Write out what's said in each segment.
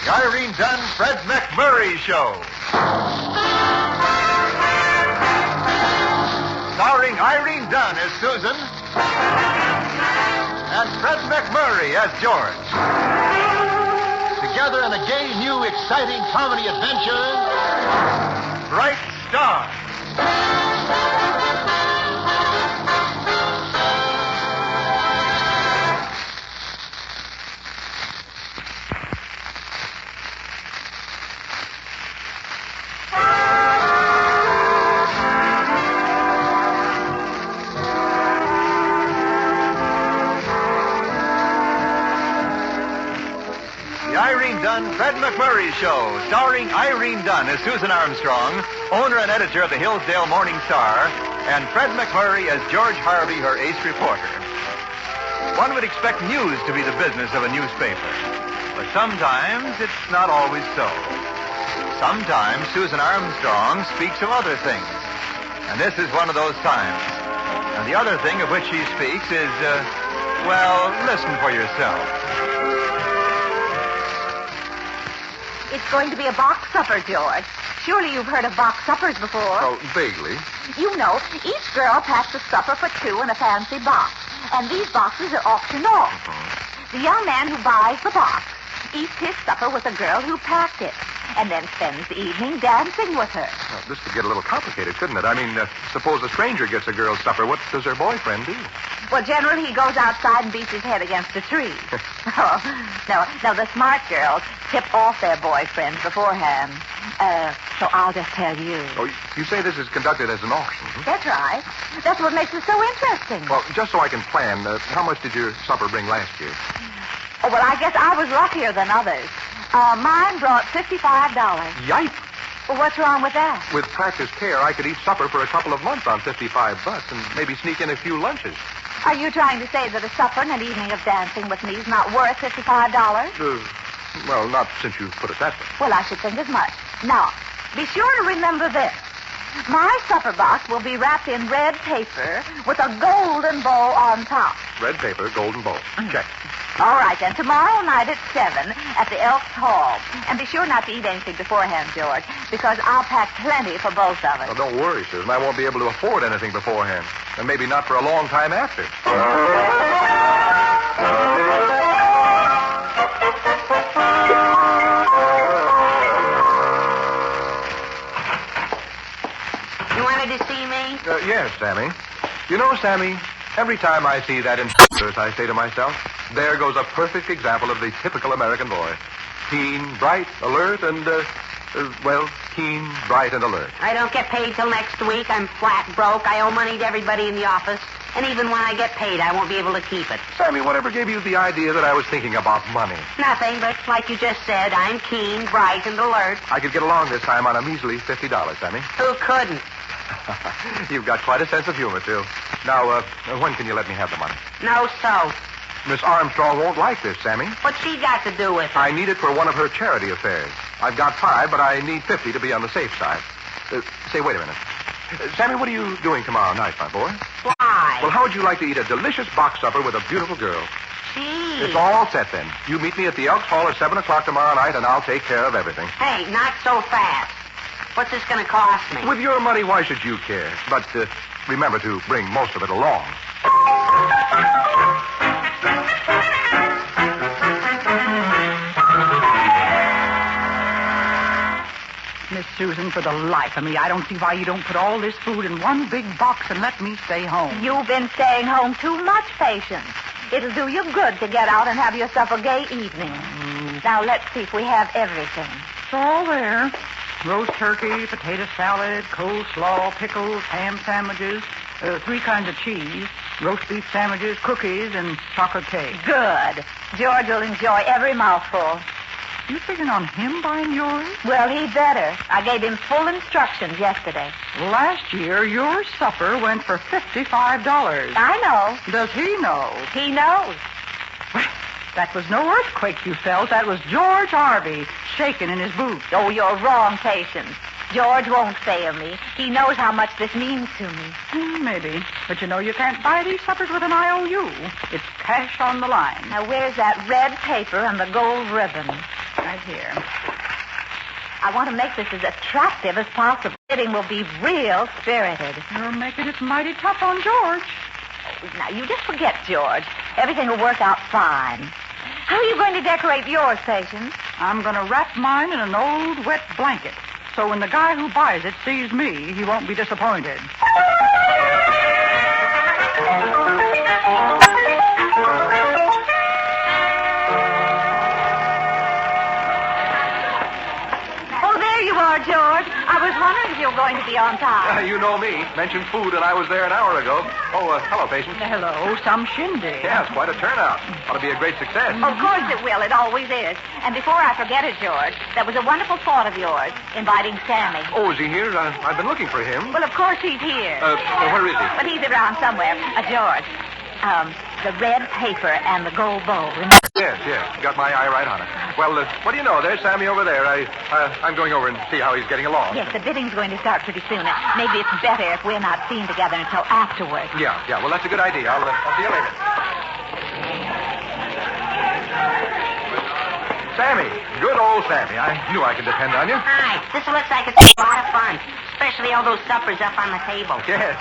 The Irene Dunn, Fred McMurray Show. Starring Irene Dunn as Susan and Fred McMurray as George. Together in a gay, new, exciting comedy adventure, Bright Star. Fred McMurray Show, starring Irene Dunn as Susan Armstrong, owner and editor of the Hillsdale Morning Star, and Fred McMurray as George Harvey, her ace reporter. One would expect news to be the business of a newspaper, but sometimes it's not always so. Sometimes Susan Armstrong speaks of other things, and this is one of those times. And the other thing of which she speaks is, listen for yourself. It's going to be a box supper, George. Surely you've heard of box suppers before. Oh, vaguely. You know, each girl packs a supper for two in a fancy box. And these boxes are auctioned off. The young man who buys the box eats his supper with the girl who packed it, and then spends the evening dancing with her. Well, this could get a little complicated, couldn't it? I mean, suppose a stranger gets a girl's supper. What does her boyfriend do? Well, generally he goes outside and beats his head against a tree. No, the smart girls tip off their boyfriends beforehand. So I'll just tell you. Oh, you say this is conducted as an auction? Hmm? That's right. That's what makes it so interesting. Well, just so I can plan, how much did your supper bring last year? Oh, well, I guess I was luckier than others. Mine brought $55. Yipe! Well, what's wrong with that? With practiced care, I could eat supper for a couple of months on $55 and maybe sneak in a few lunches. Are you trying to say that a supper and an evening of dancing with me is not worth $55? Well, not since you put it that way. Well, I should think as much. Now, be sure to remember this. My supper box will be wrapped in red paper with a golden bow on top. Red paper, golden bow. Check. All right, then. Tomorrow night at 7 at the Elks Hall. And be sure not to eat anything beforehand, George, because I'll pack plenty for both of us. Well, don't worry, Susan. I won't be able to afford anything beforehand. And maybe not for a long time after. You wanted to see me? Yes, Sammy. You know, Sammy, every time I see that inspector, I say to myself, there goes a perfect example of the typical American boy. Keen, bright, alert, and, keen, bright, and alert. I don't get paid till next week. I'm flat broke. I owe money to everybody in the office. And even when I get paid, I won't be able to keep it. Sammy, whatever gave you the idea that I was thinking about money? Nothing, but like you just said, I'm keen, bright, and alert. I could get along this time on a measly $50, Sammy. Who couldn't? You've got quite a sense of humor, too. Now, when can you let me have the money? No, so. Miss Armstrong won't like this, Sammy. What's she got to do with it? I need it for one of her charity affairs. I've got 5, but I need 50 to be on the safe side. Say, wait a minute. Sammy, what are you doing tomorrow night, my boy? Why? Well, how would you like to eat a delicious box supper with a beautiful girl? Gee. It's all set, then. You meet me at the Elks Hall at 7 o'clock tomorrow night, and I'll take care of everything. Hey, not so fast. What's this going to cost me? With your money, why should you care? But remember to bring most of it along. Miss Susan, for the life of me, I don't see why you don't put all this food in one big box and let me stay home. You've been staying home too much, Patience. It'll do you good to get out and have yourself a gay evening. Now, let's see if we have everything. It's all there. Roast turkey, potato salad, coleslaw, pickles, ham sandwiches, 3 kinds of cheese, roast beef sandwiches, cookies, and chocolate cake. Good. George will enjoy every mouthful. You figuring on him buying yours? Well, he better. I gave him full instructions yesterday. Last year, your supper went for $55. I know. Does he know? He knows. Well, that was no earthquake you felt. That was George Harvey shaking in his boots. Oh, you're wrong, Patience. George won't fail me. He knows how much this means to me. Maybe. But you know you can't buy these suppers with an IOU. It's cash on the line. Now, where's that red paper and the gold ribbon? Right here. I want to make this as attractive as possible. It will be real spirited. You're making it mighty tough on George. Now, you just forget George. Everything will work out fine. How are you going to decorate yours, Patience? I'm going to wrap mine in an old wet blanket. So when the guy who buys it sees me, he won't be disappointed. Oh, there you are, George. I was wondering if you were going to be on time. You know me. Mentioned food, and I was there an hour ago. Oh, hello, Patience. Hello, some shindig. Yeah, it's quite a turnout. Ought to be a great success. Of course it will. It always is. And before I forget it, George, that was a wonderful thought of yours, inviting Sammy. Oh, is he here? I've been looking for him. Well, of course he's here. Where is he? But he's around somewhere. George, the red paper and the gold bowl. Yes. Got my eye right on it. Well, what do you know? There's Sammy over there. I'm going over and see how he's getting along. Yes, the bidding's going to start pretty soon. Maybe it's better if we're not seen together until afterwards. Yeah. Well, that's a good idea. I'll see you later. Sammy. Good old Sammy. I knew I could depend on you. Hi. This looks like it's a lot of fun. Especially all those suppers up on the table. Yes.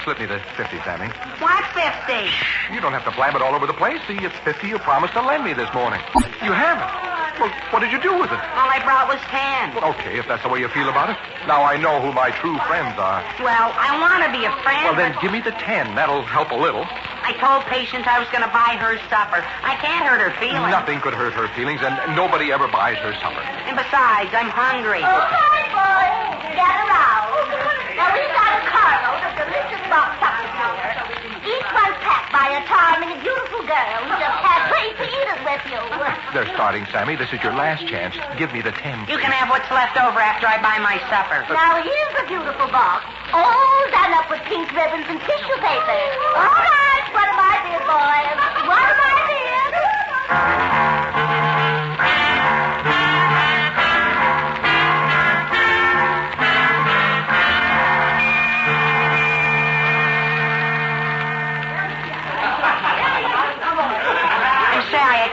Slip me the 50, Sammy. What 50? You don't have to blab it all over the place. The 50 you promised to lend me this morning. You haven't. Well, what did you do with it? All I brought was 10. Well, okay, if that's the way you feel about it. Now I know who my true friends are. Well, I want to be a friend. Well, then give me the 10. That'll help a little. I told Patience I was going to buy her supper. I can't hurt her feelings. Nothing could hurt her feelings, and nobody ever buys her supper. And besides, I'm hungry. Oh, hi, boys. Gather round. Now, we've got a carload of delicious box suppers here. Each one's packed by a charming and beautiful girl who just can't wait to eat it with you. They're starting, Sammy. This is your last chance. Give me the 10. You can have what's left over after I buy my supper. Now, here's the beautiful box. All done up with pink ribbons and tissue paper. All right, what am I did, boys? What am I did?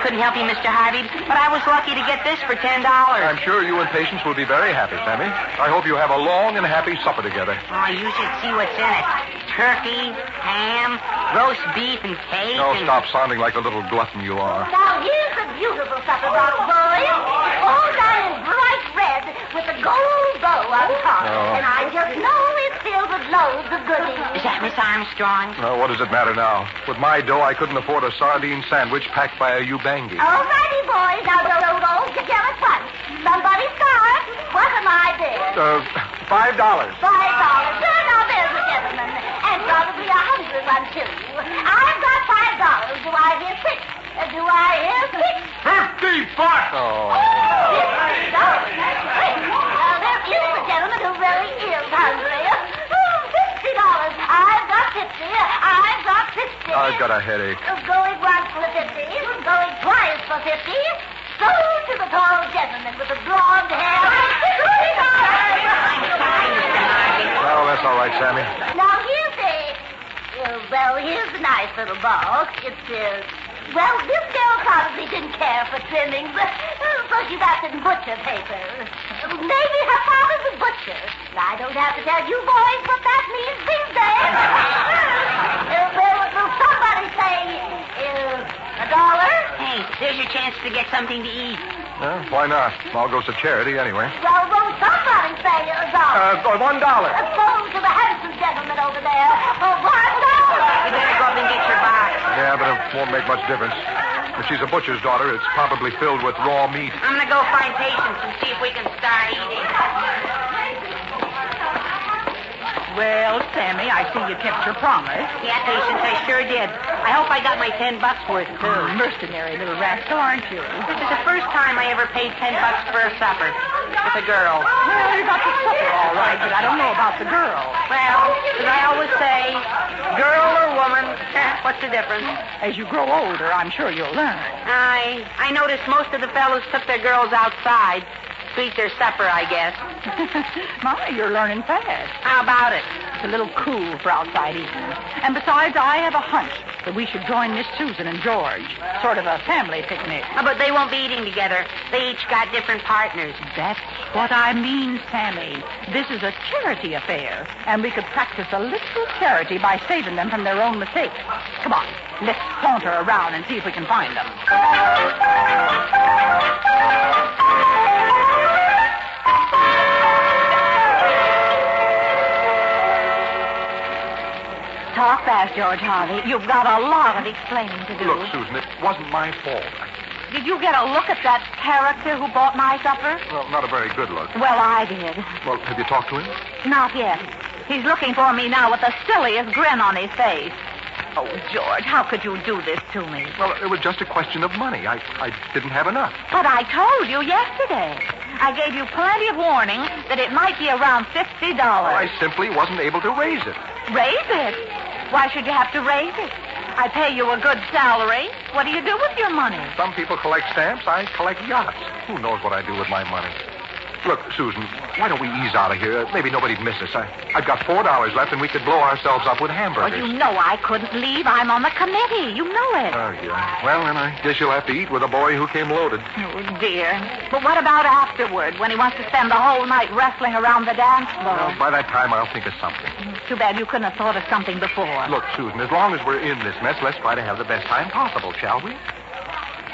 Couldn't help you, Mr. Harvey, but I was lucky to get this for $10. I'm sure you and Patience will be very happy, Sammy. I hope you have a long and happy supper together. Oh, you should see what's in it. Turkey, ham, roast beef, and cake. Oh, stop sounding like the little glutton you are. Now, here's the beautiful supper box, boys. All done in bright red with a gold bow on top. Oh. And I just know it's filled with loads of goodies. Is that Miss Armstrong? Well, what does it matter now? With my dough, I couldn't afford a sardine sandwich packed by a Ubangi. All righty, boys. Now, don't get them at once. Somebody start. What am I did? $5. $5. Well, now, there's a gentleman. And probably 100 one, too. I've got $5. Do I hear six? Do I hear six? 50 bucks! Oh. $50. Now, there is a gentleman who really is hungry. $50. I've got 50. I've got 50. I've got a headache. Going once for 50. Going twice for 50. So to the tall gentleman with the blonde hair. Well, that's all right, Sammy. Now, here's the nice little box. It's, this girl probably didn't care for trimmings, so she got some butcher paper. Maybe her father's a butcher. I don't have to tell you boys what that means these days. Will somebody say, $1? Hey, there's your chance to get something to eat. Well, why not? All goes to charity anyway. Well, won't somebody say $1? $1. So to the handsome gentleman over there, $1. You better go up and get your box. Yeah, but it won't make much difference. If she's a butcher's daughter, it's probably filled with raw meat. I'm going to go find Patience and see if we can start eating. Well, Sammy, I see you kept your promise. Yeah, Patience, I sure did. I hope I got my $10 worth, too. Mercenary little rascal, aren't you? This is the first time I ever paid $10 for a supper with a girl. Well, you got the supper all right, but I don't know about the girl. Well, as I always say, girl or woman, what's the difference? As you grow older, I'm sure you'll learn. I noticed most of the fellows took their girls outside. to eat their supper, I guess. My, you're learning fast. How about it? It's a little cool for outside eating. And besides, I have a hunch that we should join Miss Susan and George. Sort of a family picnic. Oh, but they won't be eating together. They each got different partners. That's what I mean, Sammy. This is a charity affair, and we could practice a little charity by saving them from their own mistakes. Come on, let's saunter around and see if we can find them. Talk fast, George Harvey. You've got a lot of explaining to do. Look, Susan, it wasn't my fault. Did you get a look at that character who bought my supper? Well, not a very good look. Well, I did. Well, have you talked to him? Not yet. He's looking for me now with the silliest grin on his face. Oh, George, how could you do this to me? Well, it was just a question of money. I didn't have enough. But I told you yesterday. I gave you plenty of warning that it might be around $50. I simply wasn't able to raise it. Raise it? Why should you have to raise it? I pay you a good salary. What do you do with your money? Some people collect stamps. I collect yachts. Who knows what I do with my money? Look, Susan, why don't we ease out of here? Maybe nobody'd miss us. I've got $4 left, and we could blow ourselves up with hamburgers. Well, you know I couldn't leave. I'm on the committee. You know it. Oh, yeah. Well, then I guess you'll have to eat with a boy who came loaded. Oh, dear. But what about afterward, when he wants to spend the whole night wrestling around the dance floor? Well, by that time, I'll think of something. It's too bad you couldn't have thought of something before. Look, Susan, as long as we're in this mess, let's try to have the best time possible, shall we?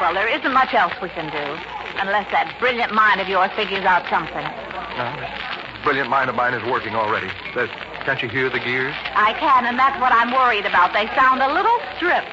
Well, there isn't much else we can do, unless that brilliant mind of yours figures out something. No, this brilliant mind of mine is working already. Can't you hear the gears? I can, and that's what I'm worried about. They sound a little stripped.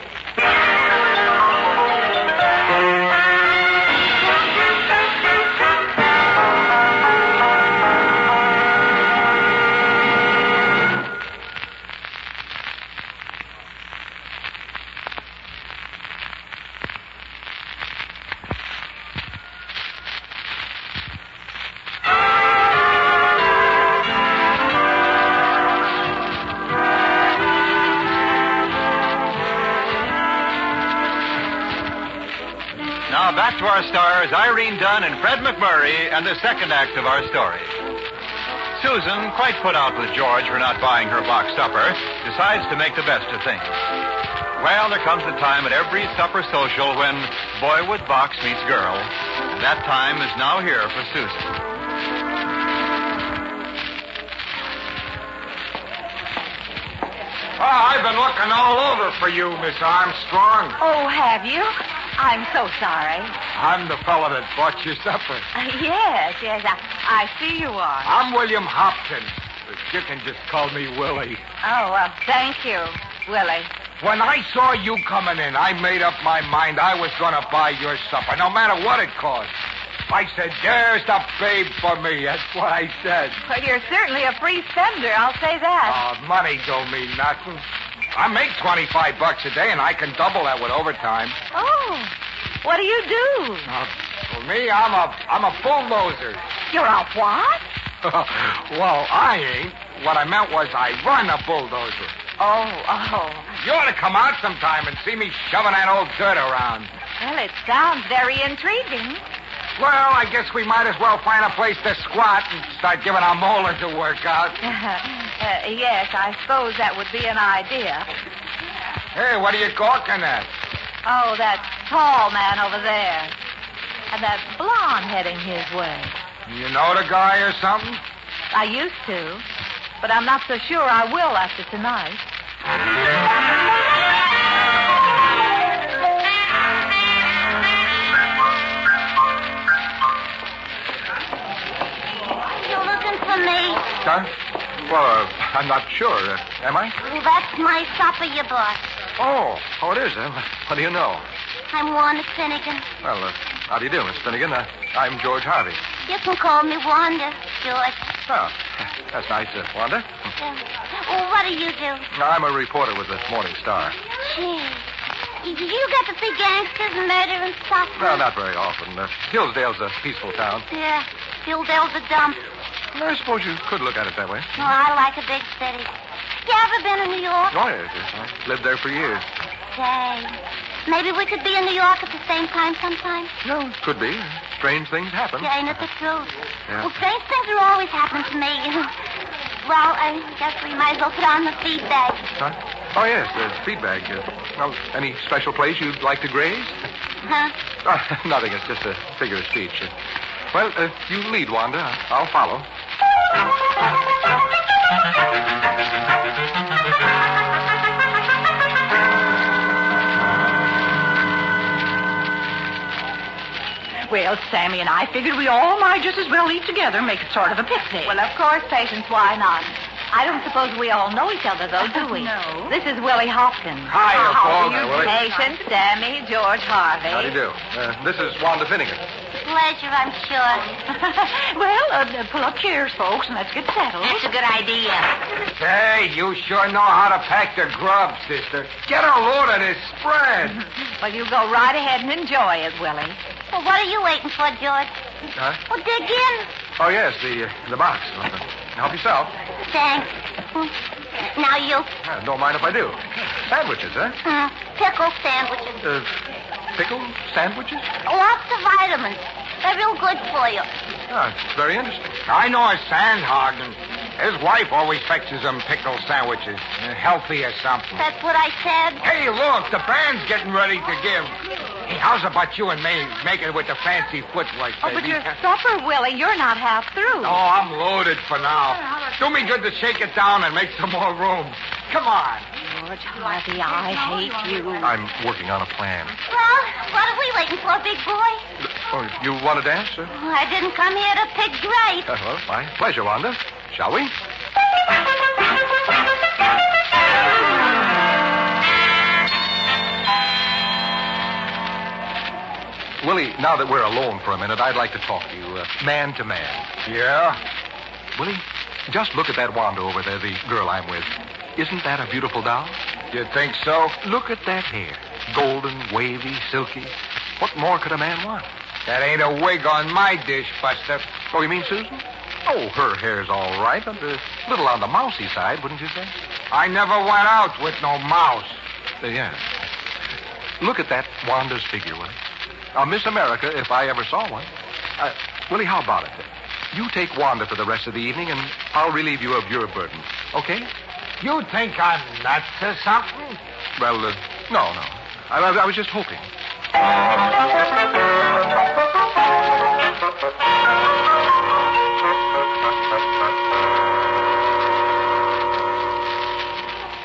Now back to our stars, Irene Dunn and Fred McMurray, and the second act of our story. Susan, quite put out with George for not buying her box supper, decides to make the best of things. Well, there comes a time at every supper social when boy with box meets girl. And that time is now here for Susan. Oh, I've been looking all over for you, Miss Armstrong. Oh, have you? I'm so sorry. I'm the fellow that bought your supper. Yes, I see you are. I'm William Hopkins. You can just call me Willie. Oh, well, thank you, Willie. When I saw you coming in, I made up my mind I was going to buy your supper, no matter what it cost. I said, there's the babe for me. That's what I said. Well, you're certainly a free spender, I'll say that. Oh, money don't mean nothing. I make $25 a day, and I can double that with overtime. Oh, what do you do? For me, I'm a bulldozer. You're a what? Well, I ain't. What I meant was I run a bulldozer. Oh. You ought to come out sometime and see me shoving that old dirt around. Well, it sounds very intriguing. Well, I guess we might as well find a place to squat and start giving our molars a workout. Yes, I suppose that would be an idea. Hey, what are you gawking at? Oh, that tall man over there. And that blonde heading his way. You know the guy or something? I used to, but I'm not so sure I will after tonight. Me. Huh? Well, I'm not sure. Am I? Well, that's my supper you bought. Oh, it is, huh? What do you know? I'm Wanda Finnegan. Well, how do you do, Miss Finnegan? I'm George Harvey. You can call me Wanda, George. Oh, that's nice, Wanda. Well, what do you do? I'm a reporter with the Morning Star. Gee. Do you get to see gangsters and murder and stuff? Well, not very often. Hillsdale's a peaceful town. Yeah. Hillsdale's a dump. Well, I suppose you could look at it that way. Oh, I like a big city. You ever been in New York? Oh, yes. I lived there for years. Say, maybe we could be in New York at the same time sometime. No, could be. strange things happen. Yeah, ain't it the truth? Yeah. Well, strange things are always happening to me. Well, I guess we might as well put on the feed bag. Huh? Oh, yes, the feed bag. Well, any special place you'd like to graze? Huh? Nothing. It's just a figure of speech. Well, you lead, Wanda. I'll follow. Well, Sammy and I figured we all might just as well eat together and make it sort of a picnic. Well, of course, Patience, why not? I don't suppose we all know each other, though, do we? No. This is Willie Hopkins. Hiya, How Paul. are you, Willie. Patience, Sammy, George Harvey. How do you do? This is Wanda Finnegan. Pleasure, I'm sure. Well, pull up chairs, folks, and let's get settled. That's a good idea. Hey, you sure know how to pack the grub, sister. Get a load of this spread. Well, you go right ahead and enjoy it, Willie. Well, what are you waiting for, George? Huh? Well, dig in. Oh, yes, the box. Help yourself. Thanks. Now you. Don't mind if I do. Sandwiches, huh? Pickle sandwiches. Pickle sandwiches? Lots of vitamins. They're real good for you. Ah, it's very interesting. I know a Sandhagen. His wife always fixes them pickle sandwiches. Healthy or something. That's what I said. Hey, look, the band's getting ready to give. Hey, how's about you and me making it with the fancy footwork, Oh, baby? but your supper, Willie, you're not half through. Oh, I'm loaded for now. Do me good to shake it down and make some more room. Come on. George Harvey, I hate you. I'm working on a plan. Well, what are we waiting for, big boy? Oh, you want to dance, sir? I didn't come here to pick grapes. Well, my pleasure, Wanda. Shall we? Willie, now that we're alone for a minute, I'd like to talk to you, man to man. Yeah? Willie, just look at that Wanda over there, the girl I'm with. Isn't that a beautiful doll? You think so? Look at that hair. Golden, wavy, silky. What more could a man want? That ain't a wig on my dish, Buster. Oh, you mean Susan? Oh, her hair's all right, but a little on the mousy side, wouldn't you say? I never went out with no mouse. Yeah. Look at that Wanda's figure, Willie. Miss America, if I ever saw one. Willie, how about it? You take Wanda for the rest of the evening, and I'll relieve you of your burden. Okay? You think I'm nuts or something? Well, no. I was just hoping.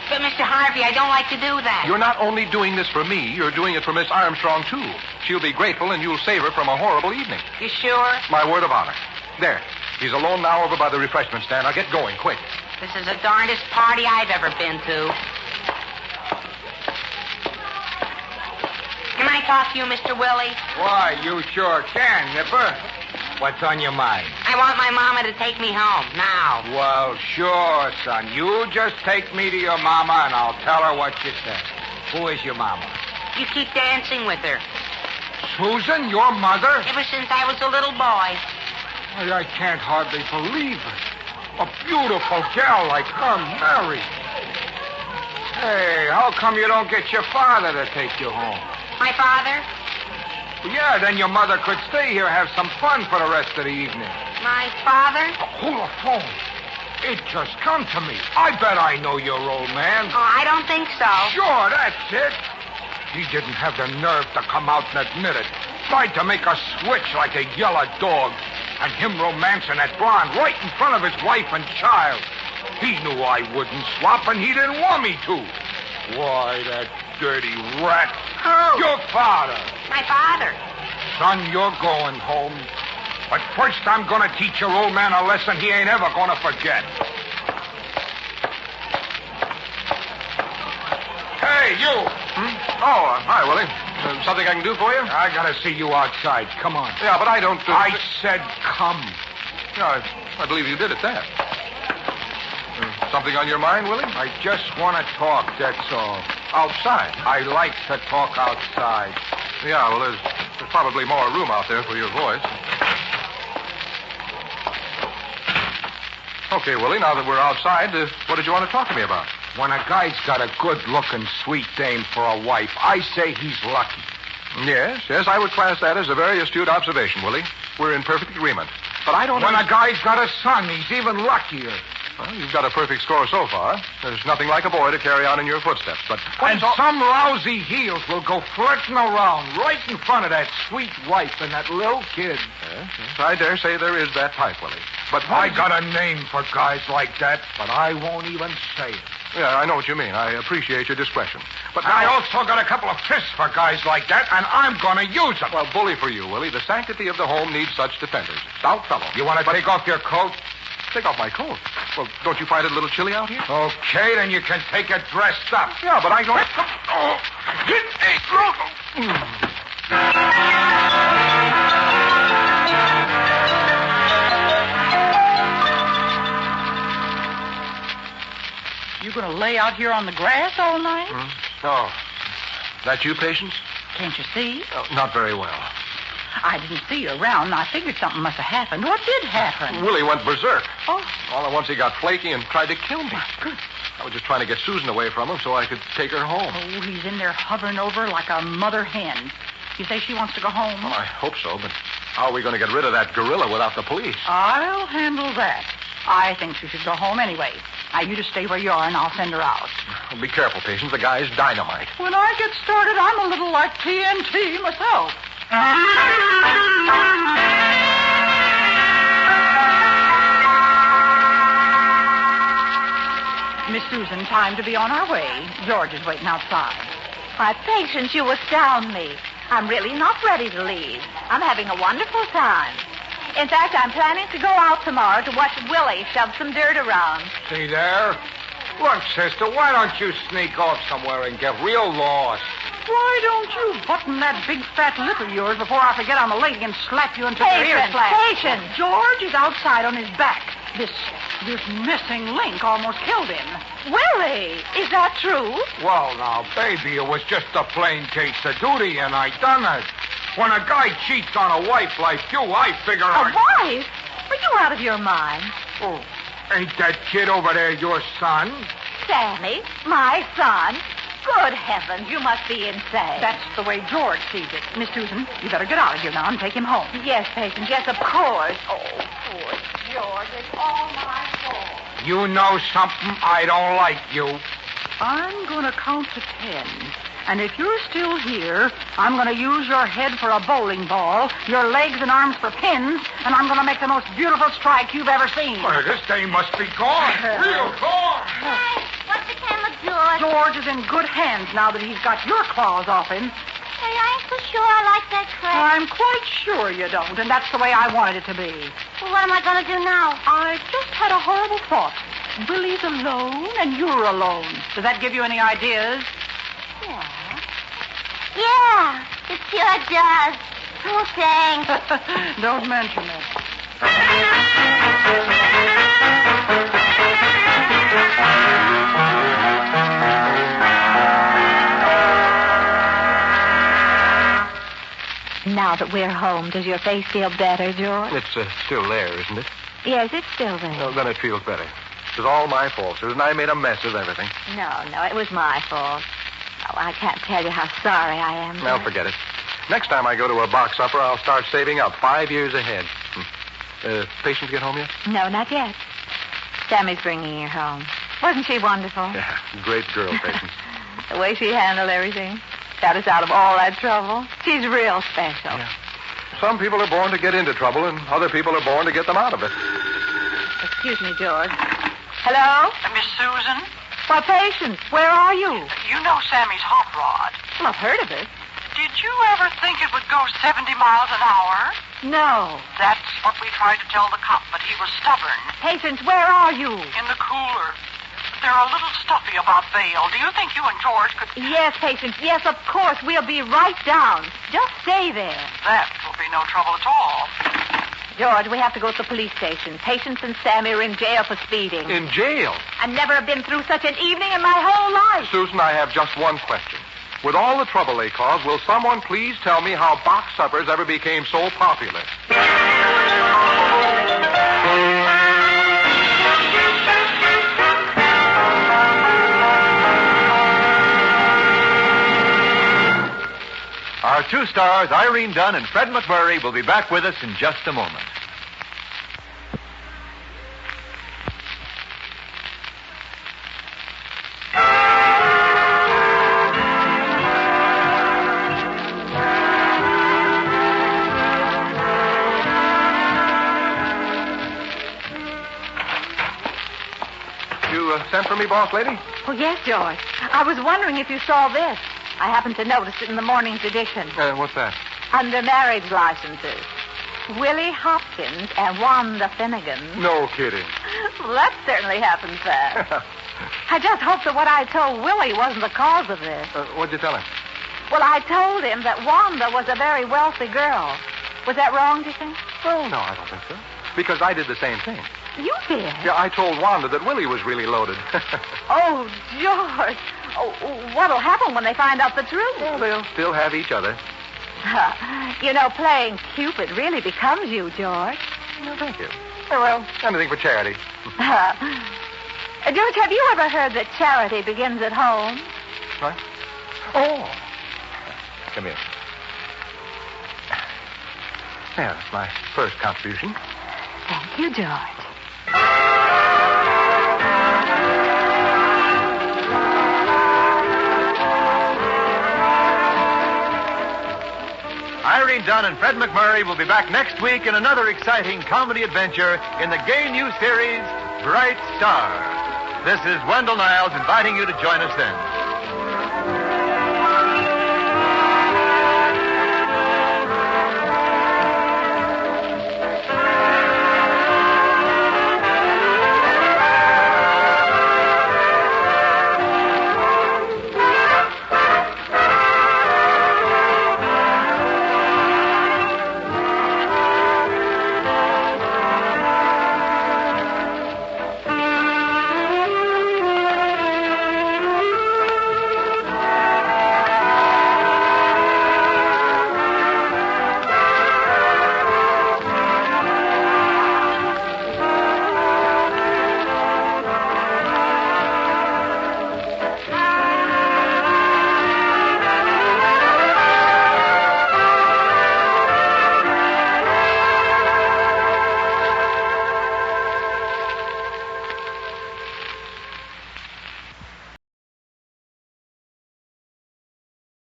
But, Mr. Harvey, I don't like to do that. You're not only doing this for me, you're doing it for Miss Armstrong, too. She'll be grateful, and you'll save her from a horrible evening. You sure? My word of honor. There. He's alone now over by the refreshment stand. Now get going, quick. This is the darndest party I've ever been to. Can I talk to you, Mr. Willie? Why, you sure can, Nipper. What's on your mind? I want my mama to take me home, now. Well, sure, son. You just take me to your mama, and I'll tell her what you said. Who is your mama? You keep dancing with her. Susan, your mother? Ever since I was a little boy. I can't hardly believe it. A beautiful gal like her married. Hey, how come you don't get your father to take you home? My father? Yeah, then your mother could stay here, have some fun for the rest of the evening. My father? Hold the phone. It just come to me. I bet I know your old man. Oh, I don't think so. Sure, that's it. He didn't have the nerve to come out and admit it. Tried to make a switch like a yellow dog. And him romancing that blonde right in front of his wife and child. He knew I wouldn't swap, and he didn't want me to. Why, that dirty rat. Who? Your father. My father. Son, you're going home. But first I'm going to teach your old man a lesson he ain't ever going to forget. Hey, you. Oh, hi, Willie. Something I can do for you? I got to see you outside. Come on. Yeah, but I don't... I said come. Yeah, I believe you did at that. Something on your mind, Willie? I just want to talk, that's all. Outside? I like to talk outside. Yeah, well, there's probably more room out there for your voice. Okay, Willie, now that we're outside, what did you want to talk to me about? When a guy's got a good-looking, sweet dame for a wife, I say he's lucky. Yes, I would class that as a very astute observation, Willie. We're in perfect agreement. But I don't When know. a guy's got a son, he's even luckier. Well, you've got a perfect score so far. There's nothing like a boy to carry on in your footsteps. But And some lousy heels will go flirting around right in front of that sweet wife and that little kid. Yes, I dare say there is that type, Willie. But I got a name for guys like that, but I won't even say it. Yeah, I know what you mean. I appreciate your discretion. But I also got a couple of fists for guys like that, and I'm going to use them. Well, bully for you, Willie. The sanctity of the home needs such defenders. Stout fellow. You want to take off your coat? Take off my coat. Well, don't you find it a little chilly out here? Okay, then you can take it dressed up. Yeah, but I don't... You going to lay out here on the grass all night? Oh, that you, Patience? Can't you see? Oh, not very well. I didn't see you around, and I figured something must have happened. What did happen? Willie went berserk. Oh. All at once he got flaky and tried to kill me. Good. I was just trying to get Susan away from him so I could take her home. Oh, he's in there hovering over like a mother hen. You say she wants to go home? Well, I hope so, but how are we going to get rid of that gorilla without the police? I'll handle that. I think she should go home anyway. Now, you just stay where you are, and I'll send her out. Well, be careful, Patience. The guy's dynamite. When I get started, I'm a little like TNT myself. Miss Susan, time to be on our way. George is waiting outside. My Patience, you astound me. I'm really not ready to leave. I'm having a wonderful time. In fact, I'm planning to go out tomorrow to watch Willie shove some dirt around. See there? Look, sister, why don't you sneak off somewhere and get real lost? Why don't you button that big fat lip of yours before I forget I'm a lady and slap you until your ears flat? Patience! George is outside on his back. This missing link almost killed him. Willie, is that true? Well, now, baby, it was just a plain case of duty, and I done it. When a guy cheats on a wife like you, I figure A wife? Are you out of your mind? Oh, ain't that kid over there your son? Sammy, my son? Good heavens, you must be insane. That's the way George sees it. Miss Susan, you better get out of here now and take him home. Yes, Patience, yes, of course. Oh, poor George, it's all my fault. You know something? I don't like you. I'm going to count to 10. And if you're still here, I'm going to use your head for a bowling ball, your legs and arms for pins, and I'm going to make the most beautiful strike you've ever seen. Well, this day must be gone. Real gone. Hey, what became of George? George is in good hands now that he's got your claws off him. Hey, I ain't so sure I like that crap. I'm quite sure you don't, and that's the way I wanted it to be. Well, what am I going to do now? I just had a horrible thought. Willie's alone, and you're alone. Does that give you any ideas? Yeah, it sure does. Oh, thanks. Don't mention it. Now that we're home, does your face feel better, George? It's still there, isn't it? Yes, it's still there. Well, then it feels better. It was all my fault, Susan. I made a mess of everything. No, it was my fault. Oh, I can't tell you how sorry I am. Now, forget it. Next time I go to a box supper, I'll start saving up 5 years ahead. Patience get home yet? No, not yet. Sammy's bringing her home. Wasn't she wonderful? Yeah, great girl, Patience. The way she handled everything. Got us out of all that trouble. She's real special. Yeah. Some people are born to get into trouble, and other people are born to get them out of it. Excuse me, George. Hello? Miss Susan? Why, Patience, where are you? You know Sammy's hot rod. Well, I've heard of it. Did you ever think it would go 70 miles an hour? No. That's what we tried to tell the cop, but he was stubborn. Patience, where are you? In the cooler. They're a little stuffy about bail. Do you think you and George could... Yes, Patience. Yes, of course. We'll be right down. Just stay there. That will be no trouble at all. George, we have to go to the police station. Patience and Sammy are in jail for speeding. In jail? I never have been through such an evening in my whole life. Susan, I have just one question. With all the trouble they cause, will someone please tell me how box suppers ever became so popular? Our two stars, Irene Dunn and Fred McMurray, will be back with us in just a moment. You sent for me, boss lady? Oh, yes, George. I was wondering if you saw this. I happened to notice it in the morning's edition. What's that? Under marriage licenses. Willie Hopkins and Wanda Finnegan. No kidding. Well, that certainly happened fast. I just hope that what I told Willie wasn't the cause of this. What'd you tell him? Well, I told him that Wanda was a very wealthy girl. Was that wrong, do you think? Well, no, I don't think so. Because I did the same thing. You did? Yeah, I told Wanda that Willie was really loaded. Oh, George. Oh, what'll happen when they find out the truth? Well, they'll still have each other. You know, playing Cupid really becomes you, George. Well, thank you. Well, anything for charity. George, have you ever heard that charity begins at home? What? Oh. Come here. There, that's my first contribution. Thank you, George. Irene Dunn and Fred McMurray will be back next week in another exciting comedy adventure in the gay new series, Bright Star. This is Wendell Niles inviting you to join us then.